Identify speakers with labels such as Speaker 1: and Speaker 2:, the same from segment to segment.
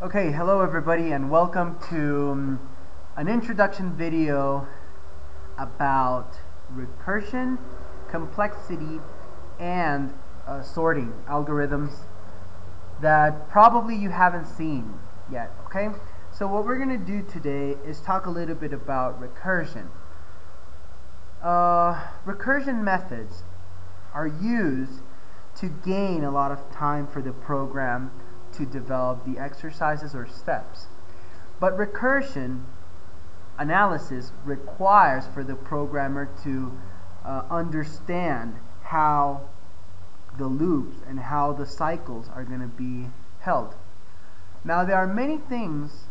Speaker 1: Okay, hello everybody and welcome to an introduction video about recursion, complexity, and sorting algorithms that probably you haven't seen yet, okay? So what we're going to do today is talk a little bit about recursion. Recursion methods are used to gain a lot of time for the program to develop the exercises or steps. But recursion analysis requires for the programmer to understand how the loops and how the cycles are going to be held. Now there are many things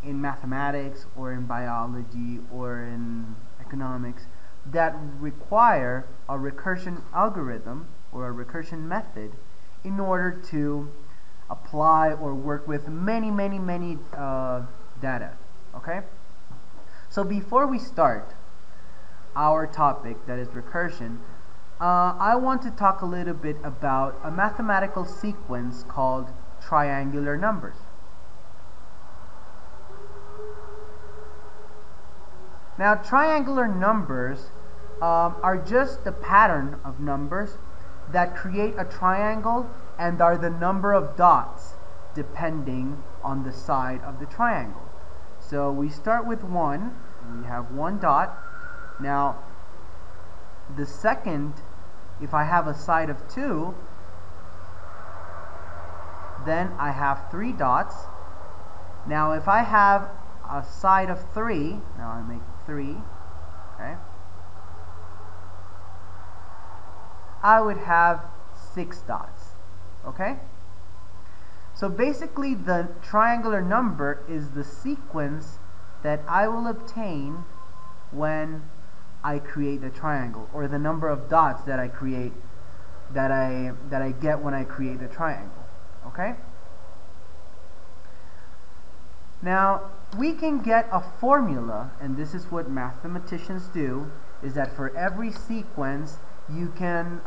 Speaker 1: in mathematics or in biology or in economics that require a recursion algorithm or a recursion method in order to apply or work with many data. Okay, so before we start our topic, that is recursion, I want to talk a little bit about a mathematical sequence called triangular numbers. Now triangular numbers are just the pattern of numbers that create a triangle and are the number of dots depending on the side of the triangle. So we start with 1, we have 1 dot. Now the second, if I have a side of 2, then I have 3 dots. Now if I have a side of 3, now I make 3, okay, I would have 6 dots. Okay? So basically the triangular number is the sequence that I will obtain when I create the triangle, or the number of dots that I create, that I get when I create the triangle. Okay? Now we can get a formula, and this is what mathematicians do, is that for every sequence you can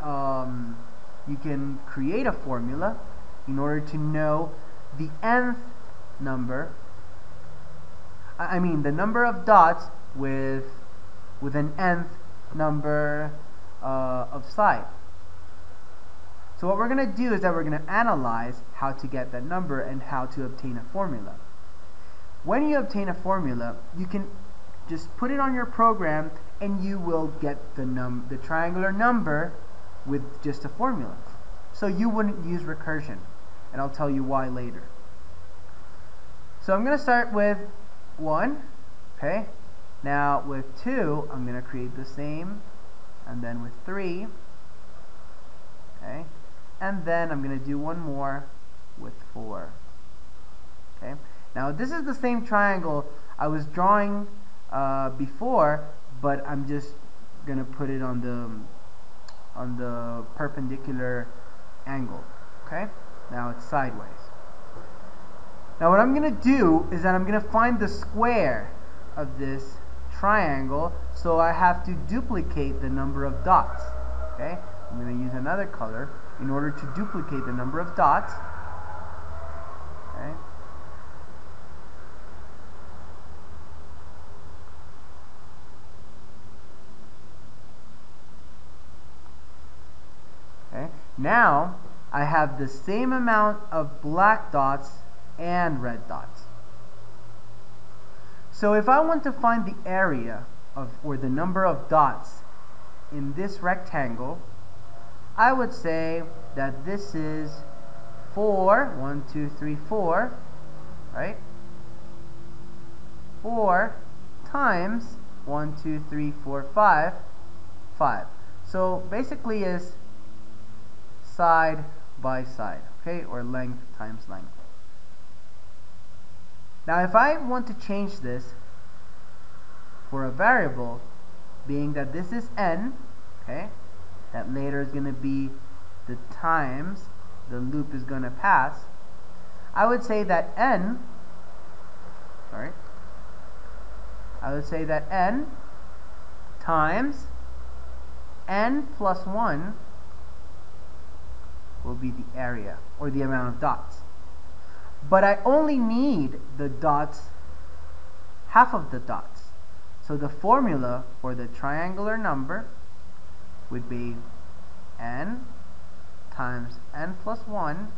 Speaker 1: create a formula in order to know the nth number, the number of dots with an nth number of side. So what we're going to do is that we're going to analyze how to get that number and how to obtain a formula. When you obtain a formula, you can just put it on your program and you will get the triangular number with just a formula. So you wouldn't use recursion, and I'll tell you why later. So I'm going to start with 1, okay? Now with 2, I'm going to create the same, and then with 3, okay? And then I'm going to do one more with 4, okay? Now this is the same triangle I was drawing before, but I'm just going to put it on the perpendicular angle. Okay? Now it's sideways. Now what I'm going to do is that I'm going to find the square of this triangle, so I have to duplicate the number of dots. Okay? I'm going to use another color in order to duplicate the number of dots. Okay? Now I have the same amount of black dots and red dots. So if I want to find the area or the number of dots in this rectangle, I would say that this is 4, 1, 2, 3, 4, right? 4 times 1, 2, 3, 4, 5, 5. So basically is side by side, okay, or length times length. Now if I want to change this for a variable, being that this is n, okay, that later is going to be the times the loop is going to pass, I would say that n times n plus 1 will be the area, or the amount of dots. but I only need the dots, half of the dots. So the formula for the triangular number would be n times n plus 1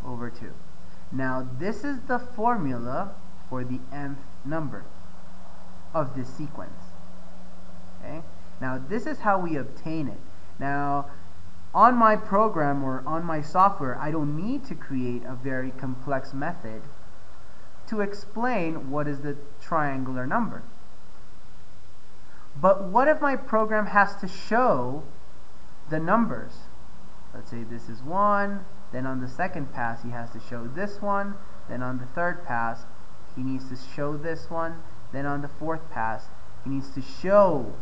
Speaker 1: over 2. Now this is the formula for the nth number of this sequence. Okay? Now this is how we obtain it. Now on my program or on my software, I don't need to create a very complex method to explain what is the triangular number. But what if my program has to show the numbers? Let's say this is 1, then on the second pass he has to show this one, then on the third pass he needs to show this one, then on the fourth pass he needs to show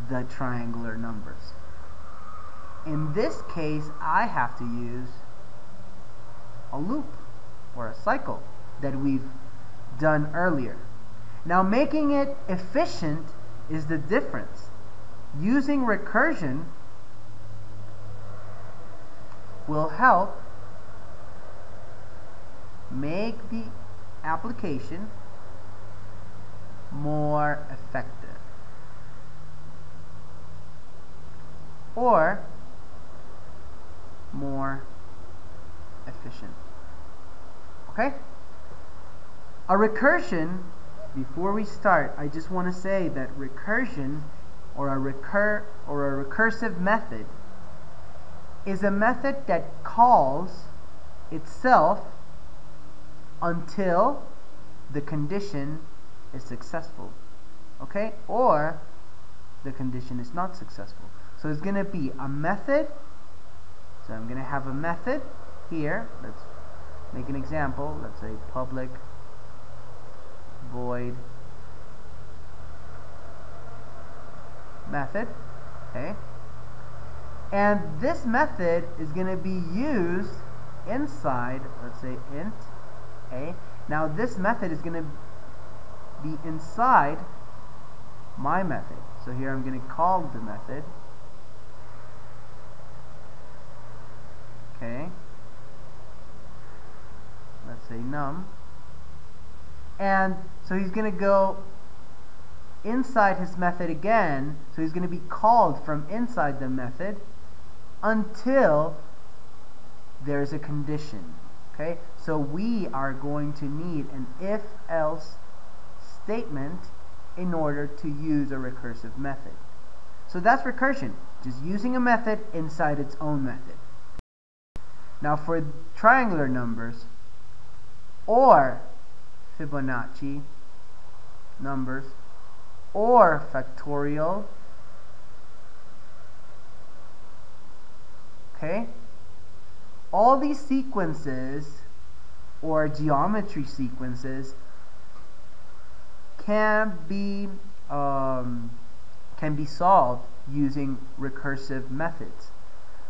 Speaker 1: the triangular numbers. In this case, I have to use a loop or a cycle that we've done earlier. Now making it efficient is the difference. Using recursion will help make the application more effective, or more efficient. Okay? A recursion, before we start, I just want to say that recursion or a recursive method is a method that calls itself until the condition is successful. Okay? Or the condition is not successful. So it's going to be a method. So I'm going to have a method here. Let's make an example. Let's say public void method. Okay? And this method is going to be used inside, let's say int a. Now this method is going to be inside my method. So here I'm going to call the method. Okay, let's say num, and so he's going to go inside his method again, so he's going to be called from inside the method until there's a condition. Okay, so we are going to need an if-else statement in order to use a recursive method. So that's recursion, just using a method inside its own method. Now for triangular numbers or Fibonacci numbers or factorial, okay, all these sequences or geometry sequences can be solved using recursive methods.